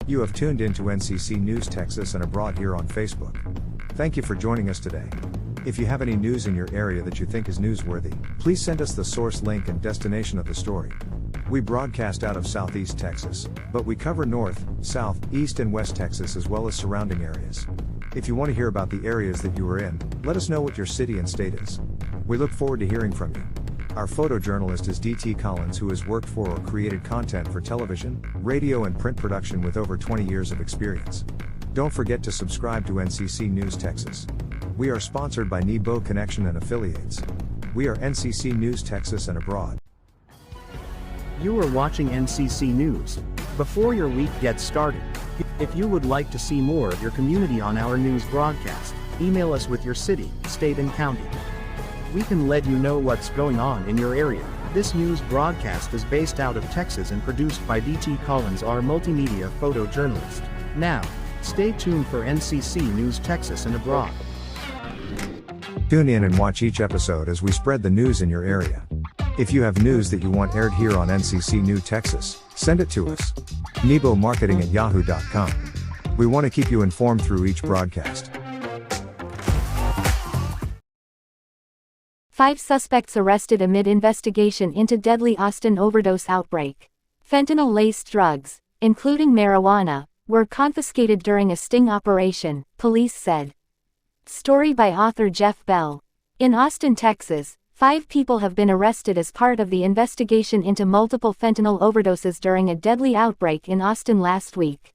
You have tuned into NCC News TeXas and abroad here on Facebook. Thank you for joining us today. If you have any news in your area that you think is newsworthy, please send us the source link and destination of the story. We broadcast out of Southeast Texas, but we cover North, South, East and West Texas as well as surrounding areas. If you want to hear about the areas that you are in, let us know what your city and state is. We look forward to hearing from you. Our photojournalist is DT Collins, who has worked for or created content for television, radio and print production with over 20 years of experience. Don't forget to subscribe to NCC News TeXas. We are sponsored by NeBOE Connection and Affiliates. We are NCC News TeXas and abroad. You are watching NCC News. Before your week gets started, if you would like to see more of your community on our news broadcast, email us with your city, state and county. We can let you know what's going on in your area. This news broadcast is based out of Texas and produced by DT Collins, our multimedia photojournalist. Now, stay tuned for NCC News TeXas and abroad. Tune in and watch each episode as we spread the news in your area. If you have news that you want aired here on NCC News TeXas, send it to us. NeBOEmarketing@yahoo.com. We want to keep you informed through each broadcast. 5 suspects arrested amid investigation into deadly Austin overdose outbreak. Fentanyl-laced drugs, including marijuana, were confiscated during a sting operation, police said. Story by author Jeff Bell. In Austin, Texas, 5 people have been arrested as part of the investigation into multiple fentanyl overdoses during a deadly outbreak in Austin last week.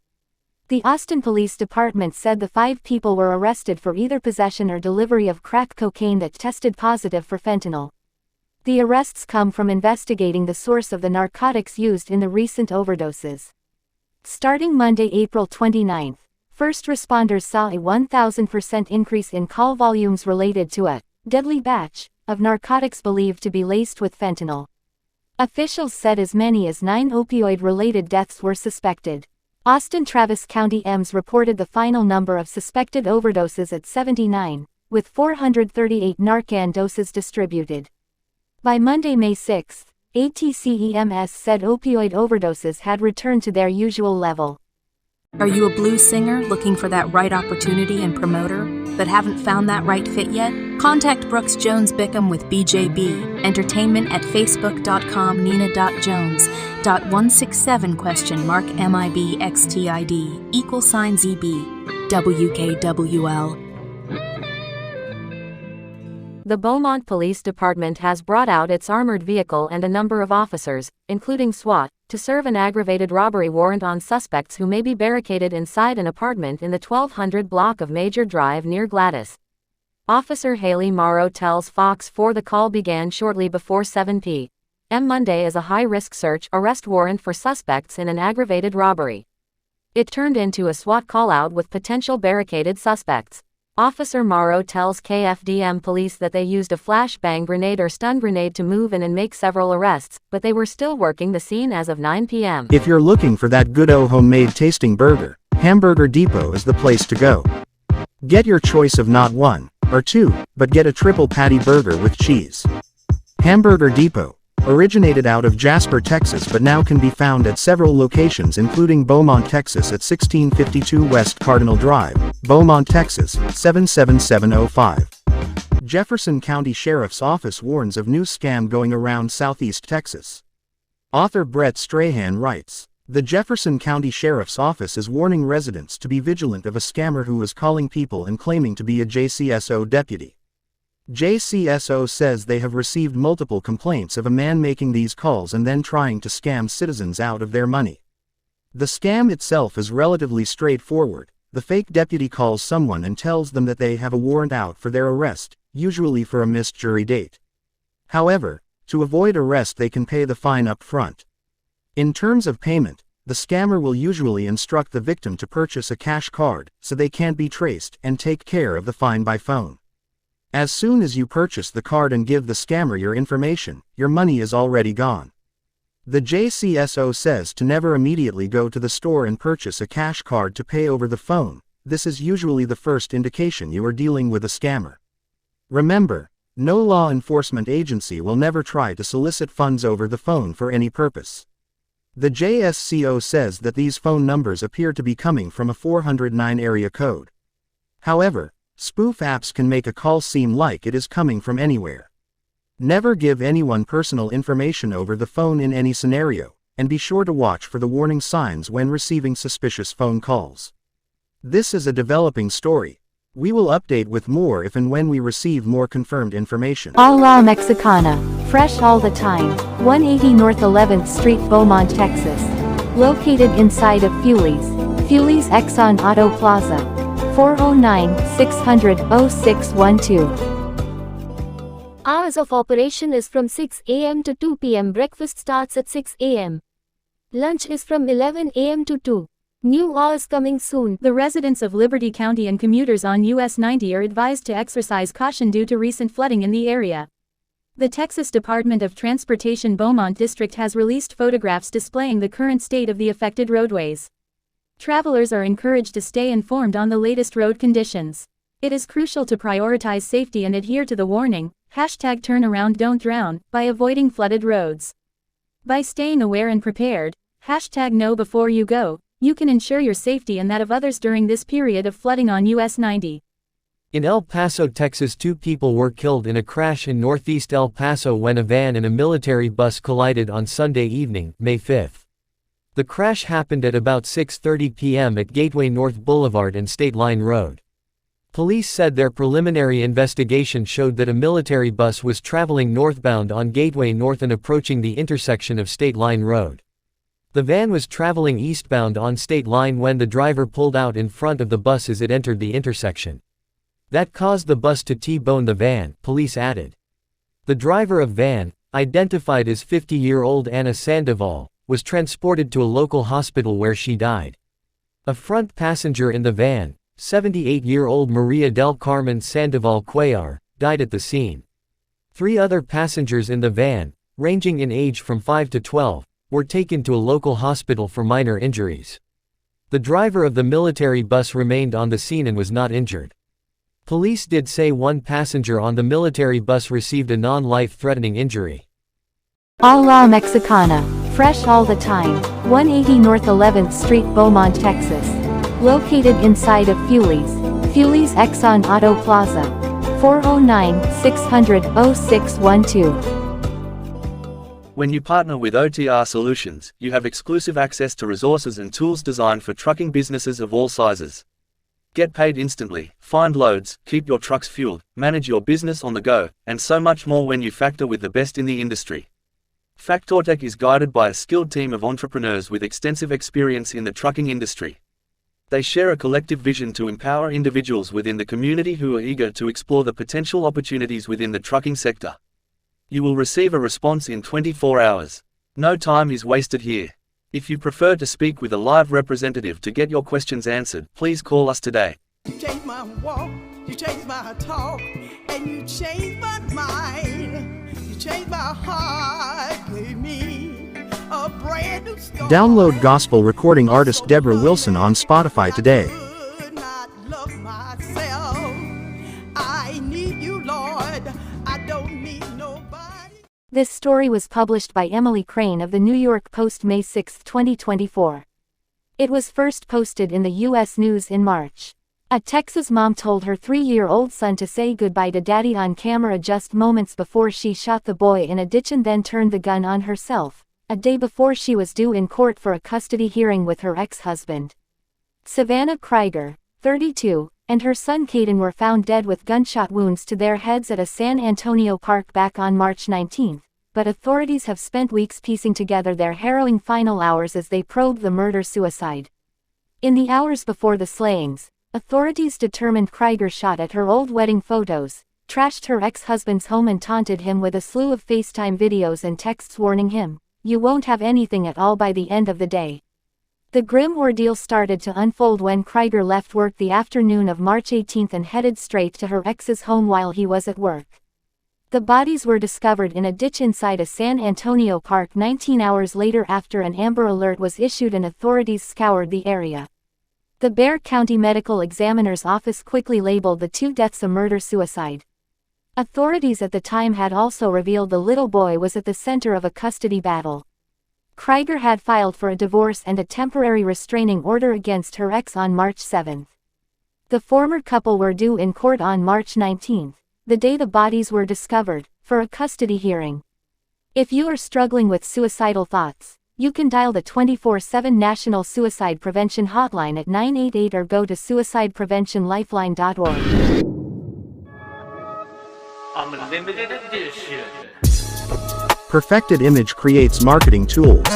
The Austin Police Department said the 5 people were arrested for either possession or delivery of crack cocaine that tested positive for fentanyl. The arrests come from investigating the source of the narcotics used in the recent overdoses. Starting Monday, April 29, first responders saw a 1,000% increase in call volumes related to a deadly batch of narcotics believed to be laced with fentanyl. Officials said as many as 9 opioid-related deaths were suspected. Austin Travis County EMS reported the final number of suspected overdoses at 79, with 438 Narcan doses distributed. By Monday, May 6, ATCEMS said opioid overdoses had returned to their usual level. Are you a blues singer looking for that right opportunity and promoter, but haven't found that right fit yet? Contact Brooks Jones Bickham with BJB Entertainment at facebook.com Nina.Jones.167?MIBXTID =ZB WKWL. The Beaumont Police Department has brought out its armored vehicle and a number of officers, including SWAT, to serve an aggravated robbery warrant on suspects who may be barricaded inside an apartment in the 1200 block of Major Drive near Gladys. Officer Haley Morrow tells Fox 4 the call began shortly before 7 p.m. Monday as a high-risk search-arrest warrant for suspects in an aggravated robbery. It turned into a SWAT call-out with potential barricaded suspects. Officer Morrow tells KFDM police that they used a flashbang grenade or stun grenade to move in and make several arrests, but they were still working the scene as of 9 p.m. If you're looking for that good homemade tasting burger, Hamburger Depot is the place to go. Get your choice of not 1 or 2, but get a triple patty burger with cheese. Hamburger Depot originated out of Jasper, Texas, but now can be found at several locations including Beaumont, Texas at 1652 West Cardinal Drive, Beaumont, Texas, 77705. Jefferson County Sheriff's Office warns of new scam going around Southeast Texas. Author Brett Strahan writes, the Jefferson County Sheriff's Office is warning residents to be vigilant of a scammer who is calling people and claiming to be a JCSO deputy. JCSO says they have received multiple complaints of a man making these calls and then trying to scam citizens out of their money. The scam itself is relatively straightforward. The fake deputy calls someone and tells them that they have a warrant out for their arrest, usually for a missed jury date. However, to avoid arrest they can pay the fine up front. In terms of payment, the scammer will usually instruct the victim to purchase a cash card so they can't be traced and take care of the fine by phone. As soon as you purchase the card and give the scammer your information, your money is already gone. The JCSO says to never immediately go to the store and purchase a cash card to pay over the phone. This is usually the first indication you are dealing with a scammer. Remember, no law enforcement agency will never try to solicit funds over the phone for any purpose. The JSCO says that these phone numbers appear to be coming from a 409 area code. However, spoof apps can make a call seem like it is coming from anywhere. Never give anyone personal information over the phone in any scenario, and be sure to watch for the warning signs when receiving suspicious phone calls. This is a developing story. We will update with more if and when we receive more confirmed information. Hola Mexicana, fresh all the time, 180 North 11th Street, Beaumont, Texas. Located inside of Fulies Exxon Auto Plaza. 409-600-0612. Hours of operation is from 6 a.m. to 2 p.m. Breakfast starts at 6 a.m. Lunch is from 11 a.m. to 2. New hours coming soon. The residents of Liberty County and commuters on US 90 are advised to exercise caution due to recent flooding in the area. The Texas Department of Transportation Beaumont District has released photographs displaying the current state of the affected roadways. Travelers are encouraged to stay informed on the latest road conditions. It is crucial to prioritize safety and adhere to the warning, #TurnAroundDon'tDrown, by avoiding flooded roads. By staying aware and prepared, #Know Before You Go, you can ensure your safety and that of others during this period of flooding on US 90. In El Paso, Texas, 2 people were killed in a crash in northeast El Paso when a van and a military bus collided on Sunday evening, May 5. The crash happened at about 6:30 p.m. at Gateway North Boulevard and State Line Road. Police said their preliminary investigation showed that a military bus was traveling northbound on Gateway North and approaching the intersection of State Line Road. The van was traveling eastbound on State Line when the driver pulled out in front of the bus as it entered the intersection. That caused the bus to T-bone the van, police added. The driver of van, identified as 50-year-old Anna Sandoval, was transported to a local hospital where she died. A front passenger in the van, 78-year-old Maria del Carmen Sandoval Cuellar, died at the scene. 3 other passengers in the van, ranging in age from 5 to 12, were taken to a local hospital for minor injuries. The driver of the military bus remained on the scene and was not injured. Police did say 1 passenger on the military bus received a non-life-threatening injury. Hola Mexicana, fresh all the time, 180 North 11th Street, Beaumont, Texas. Located inside of Fulies Exxon Auto Plaza. 409-600-0612. When you partner with OTR Solutions, you have exclusive access to resources and tools designed for trucking businesses of all sizes. Get paid instantly, find loads, keep your trucks fueled, manage your business on the go, and so much more when you factor with the best in the industry. FactorTech is guided by a skilled team of entrepreneurs with extensive experience in the trucking industry. They share a collective vision to empower individuals within the community who are eager to explore the potential opportunities within the trucking sector. You will receive a response in 24 hours. No time is wasted here. If you prefer to speak with a live representative to get your questions answered, please call us today. You changed my walk, you changed my talk, and you changed my mind. You changed my heart, gave me a brand new start. Download gospel recording artist Deborah Wilson on Spotify today. Could not love myself. I need you, Lord. I don't need nobody. This story was published by Emily Crane of the New York Post May 6, 2024. It was first posted in the U.S. News in March. A Texas mom told her 3-year-old son to say goodbye to daddy on camera just moments before she shot the boy in a ditch and then turned the gun on herself, a day before she was due in court for a custody hearing with her ex-husband. Savannah Krieger, 32, and her son Caden were found dead with gunshot wounds to their heads at a San Antonio park back on March 19, but authorities have spent weeks piecing together their harrowing final hours as they probed the murder-suicide. In the hours before the slayings, authorities determined Krieger shot at her old wedding photos, trashed her ex-husband's home and taunted him with a slew of FaceTime videos and texts warning him, "You won't have anything at all by the end of the day." The grim ordeal started to unfold when Krieger left work the afternoon of March 18 and headed straight to her ex's home while he was at work. The bodies were discovered in a ditch inside a San Antonio park 19 hours later after an Amber Alert was issued and authorities scoured the area. The Bexar County Medical Examiner's Office quickly labeled the 2 deaths a murder-suicide. Authorities at the time had also revealed the little boy was at the center of a custody battle. Krieger had filed for a divorce and a temporary restraining order against her ex on March 7. The former couple were due in court on March 19, the day the bodies were discovered, for a custody hearing. If you are struggling with suicidal thoughts, you can dial the 24/7 National Suicide Prevention Hotline at 988 or go to suicidepreventionlifeline.org. Unlimited edition. Perfected Image creates marketing tools,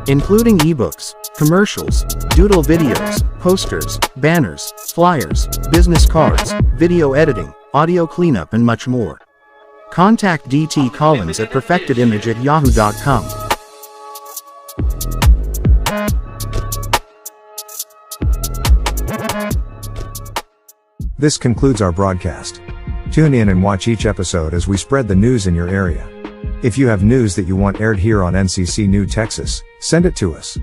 including ebooks, commercials, doodle videos, posters, banners, flyers, business cards, video editing, audio cleanup and much more. Contact DT Collins at perfectedimage@yahoo.com. This concludes our broadcast. Tune in and watch each episode as we spread the news in your area. If you have news that you want aired here on NCC News TeXas, send it to us.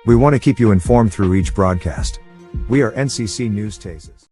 We want to keep you informed through each broadcast. We are NCC News TeXas.